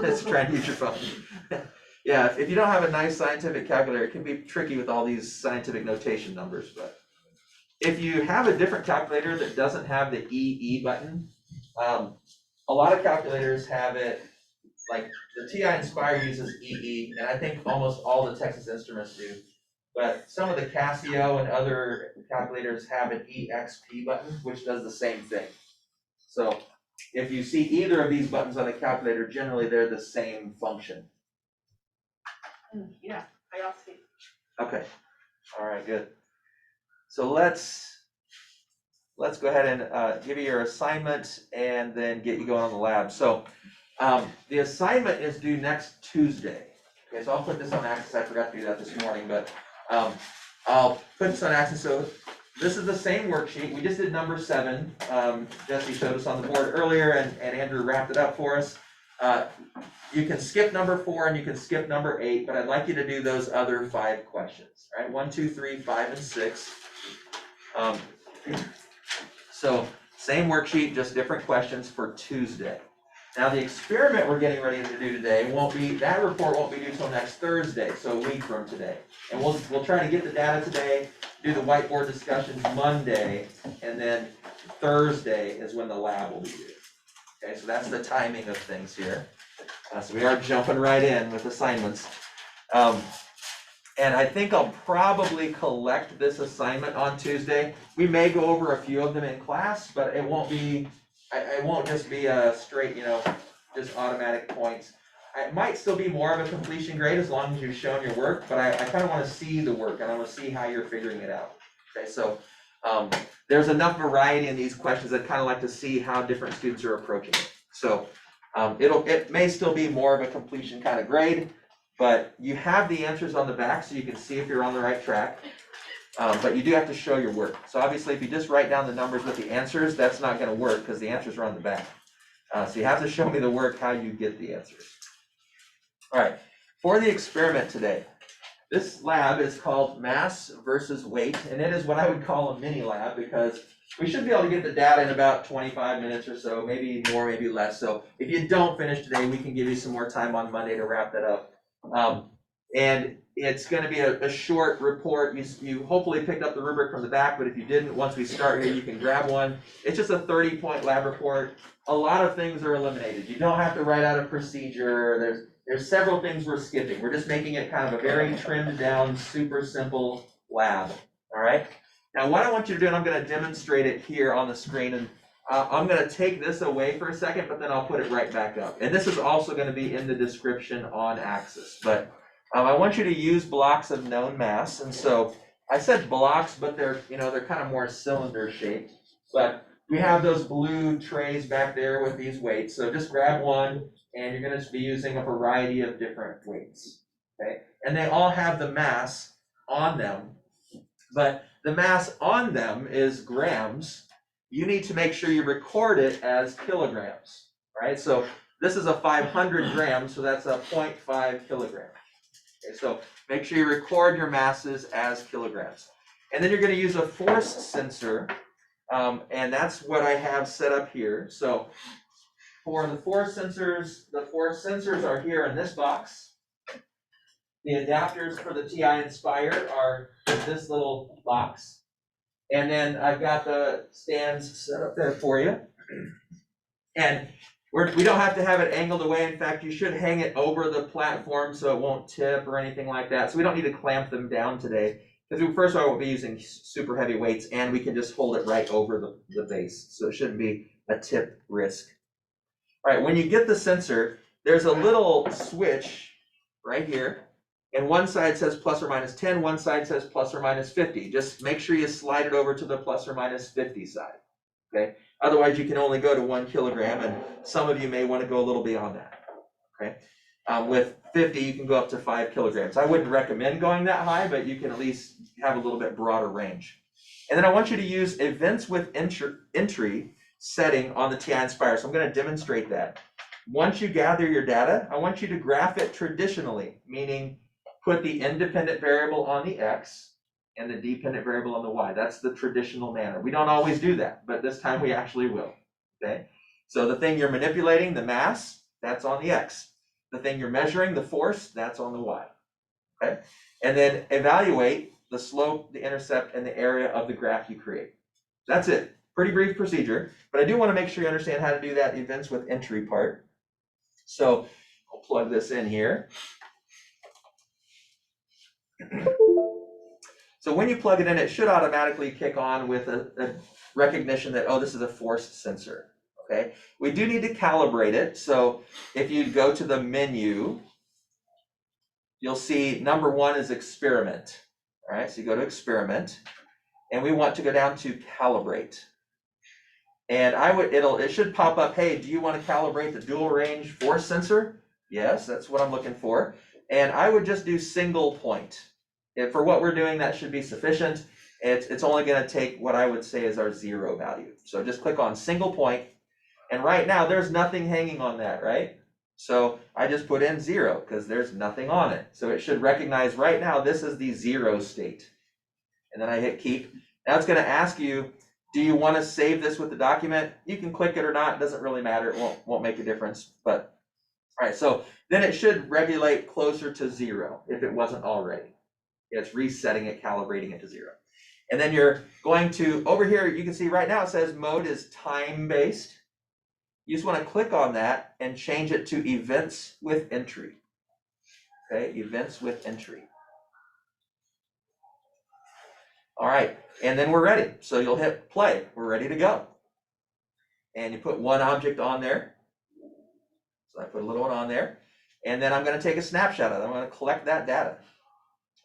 Let's try and use your phone. Yeah, if you don't have a nice scientific calculator, it can be tricky with all these scientific notation numbers, but if you have a different calculator that doesn't have the EE button, a lot of calculators have it, like the TI Inspire uses EE, and I think almost all the Texas Instruments do. But some of the Casio and other calculators have an EXP button, which does the same thing. So if you see either of these buttons on a calculator, generally they're the same function. Yeah, I got C. Okay, all right, good. So let's go ahead and give you your assignment and then get you going on the lab. So the assignment is due next Tuesday. Okay, so I'll put this on Access. I forgot to do that this morning, but I'll put this on Access. So this is the same worksheet. We just did number 7. Jesse showed us on the board earlier, and Andrew wrapped it up for us. You can skip number 4 and you can skip number 8, but I'd like you to do those other 5 questions, right? 1, 2, 3, 5, and 6. So same worksheet, just different questions for Tuesday. Now the experiment we're getting ready to do today that report won't be due till next Thursday, so a week from today. And we'll try to get the data today, do the whiteboard discussions Monday, and then Thursday is when the lab will be due. Okay, so that's the timing of things here. So we are jumping right in with assignments. And I think I'll probably collect this assignment on Tuesday. We may go over a few of them in class, but it won't just be a straight, just automatic points. It might still be more of a completion grade as long as you've shown your work, but I kind of want to see the work and I want to see how you're figuring it out. Okay, so there's enough variety in these questions. I'd kind of like to see how different students are approaching it. So it may still be more of a completion kind of grade, but you have the answers on the back so you can see if you're on the right track. But you do have to show your work. So obviously if you just write down the numbers with the answers, that's not going to work because the answers are on the back. So you have to show me the work, how you get the answers. All right, for the experiment today, this lab is called mass versus weight, and it is what I would call a mini lab because we should be able to get the data in about 25 minutes or so, maybe more, maybe less. So if you don't finish today, we can give you some more time on Monday to wrap that up. And it's going to be a short report. You hopefully picked up the rubric from the back, but if you didn't, once we start here, you can grab one. It's just a 30-point lab report. A lot of things are eliminated. You don't have to write out a procedure. There's several things we're skipping. We're just making it kind of a very trimmed down, super simple lab. All right. Now what I want you to do, and I'm going to demonstrate it here on the screen, and I'm going to take this away for a second, but then I'll put it right back up. And this is also going to be in the description on Axis. But I want you to use blocks of known mass. And so I said blocks, but they're kind of more cylinder shaped. But we have those blue trays back there with these weights. So just grab one, and you're going to be using a variety of different weights. Okay, and they all have the mass on them, but the mass on them is grams. You need to make sure you record it as kilograms, right? So this is a 500 grams, so that's a 0.5 kilogram. Okay, so make sure you record your masses as kilograms. And then you're gonna use a force sensor, and that's what I have set up here. So for the force sensors are here in this box. The adapters for the TI Inspire are in this little box. And then I've got the stands set up there for you. And we don't have to have it angled away. In fact, you should hang it over the platform so it won't tip or anything like that. So we don't need to clamp them down today. Because first of all, we'll be using super heavy weights, and we can just hold it right over the base. So it shouldn't be a tip risk. All right, when you get the sensor, there's a little switch right here. And one side says plus or minus 10, one side says plus or minus 50. Just make sure you slide it over to the plus or minus 50 side, okay? Otherwise, you can only go to 1 kilogram, and some of you may want to go a little beyond that, okay? With 50, you can go up to 5 kilograms. I wouldn't recommend going that high, but you can at least have a little bit broader range. And then I want you to use events with entry setting on the TI Inspire. So I'm going to demonstrate that. Once you gather your data, I want you to graph it traditionally, meaning put the independent variable on the X and the dependent variable on the Y. That's the traditional manner. We don't always do that, but this time we actually will, okay? So the thing you're manipulating, the mass, that's on the X. The thing you're measuring, the force, that's on the Y, okay? And then evaluate the slope, the intercept, and the area of the graph you create. That's it. Pretty brief procedure, but I do want to make sure you understand how to do that events with entry part. So I'll plug this in here. So when you plug it in, it should automatically kick on with a recognition that, oh, this is a force sensor, okay? We do need to calibrate it. So if you go to the menu, you'll see number 1 is experiment, all right? So you go to experiment, and we want to go down to calibrate. And it should pop up, hey, do you want to calibrate the dual range force sensor? Yes, that's what I'm looking for. And I would just do single point. For what we're doing, that should be sufficient. It's only going to take what I would say is our 0 value. So just click on single point. And right now, there's nothing hanging on that, right? So I just put in 0 because there's nothing on it. So it should recognize right now, this is the 0 state. And then I hit keep. Now it's going to ask you, do you want to save this with the document? You can click it or not, it doesn't really matter, it won't make a difference. But all right, so then it should regulate closer to 0 if it wasn't already. It's resetting it, calibrating it to 0. And then you're going to, over here, you can see right now it says mode is time-based. You just want to click on that and change it to events with entry. Okay, events with entry. All right, and then we're ready. So you'll hit play, we're ready to go. And you put one object on there. So I put a little one on there. And then I'm going to take a snapshot of it. I'm going to collect that data.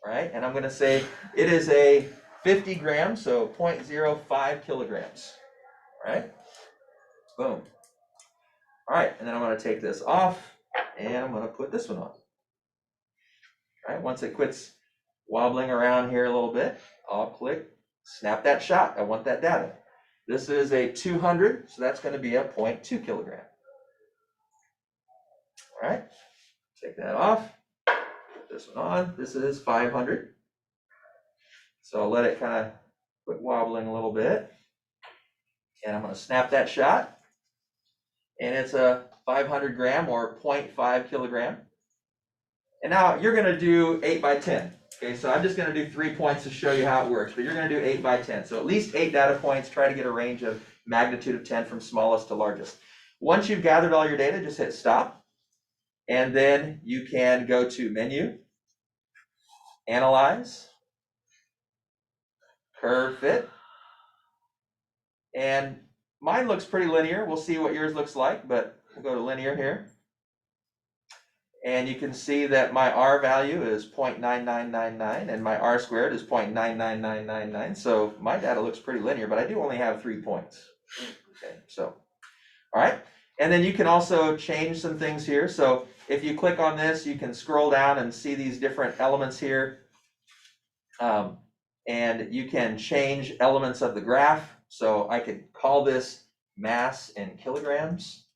All right, and I'm going to say it is a 50 grams, so 0.05 kilograms. All right, boom. All right, and then I'm going to take this off, and I'm going to put this one on. All right, once it quits wobbling around here a little bit, I'll click, snap that shot. I want that data. This is a 200, so that's going to be a 0.2 kilogram. All right, take that off. Put this one on. This is 500. So I'll let it kind of quit wobbling a little bit. And I'm going to snap that shot. And it's a 500 gram or 0.5 kilogram. And now you're going to do 8 by 10. Okay, so I'm just going to do 3 points to show you how it works. But you're going to do 8 by 10. So at least 8 data points. Try to get a range of magnitude of 10 from smallest to largest. Once you've gathered all your data, just hit stop. And then you can go to menu, analyze, curve fit. And mine looks pretty linear. We'll see what yours looks like, but we'll go to linear here. And you can see that my R value is 0.9999 and my R squared is 0.99999. So my data looks pretty linear, but I do only have 3 points. Okay, so, all right. And then you can also change some things here. So if you click on this, you can scroll down and see these different elements here. And you can change elements of the graph. So I could call this mass in kilograms.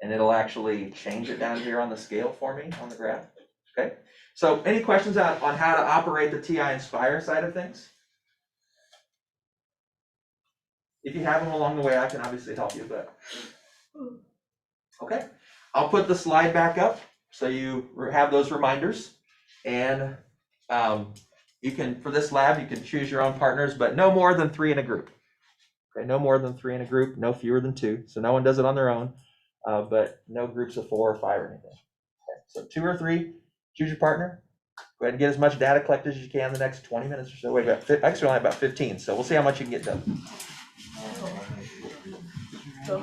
And it'll actually change it down here on the scale for me on the graph. Okay. So any questions on how to operate the TI Inspire side of things? If you have them along the way, I can obviously help you, but. Okay, I'll put the slide back up so you have those reminders. And you can, for this lab, you can choose your own partners, but no more than 3 in a group. Okay, no more than 3 in a group, no fewer than 2. So no one does it on their own, but no groups of 4 or 5 or anything. Okay, so 2 or 3, choose your partner. Go ahead and get as much data collected as you can in the next 20 minutes or so. Wait, actually only about 15, so we'll see how much you can get done. So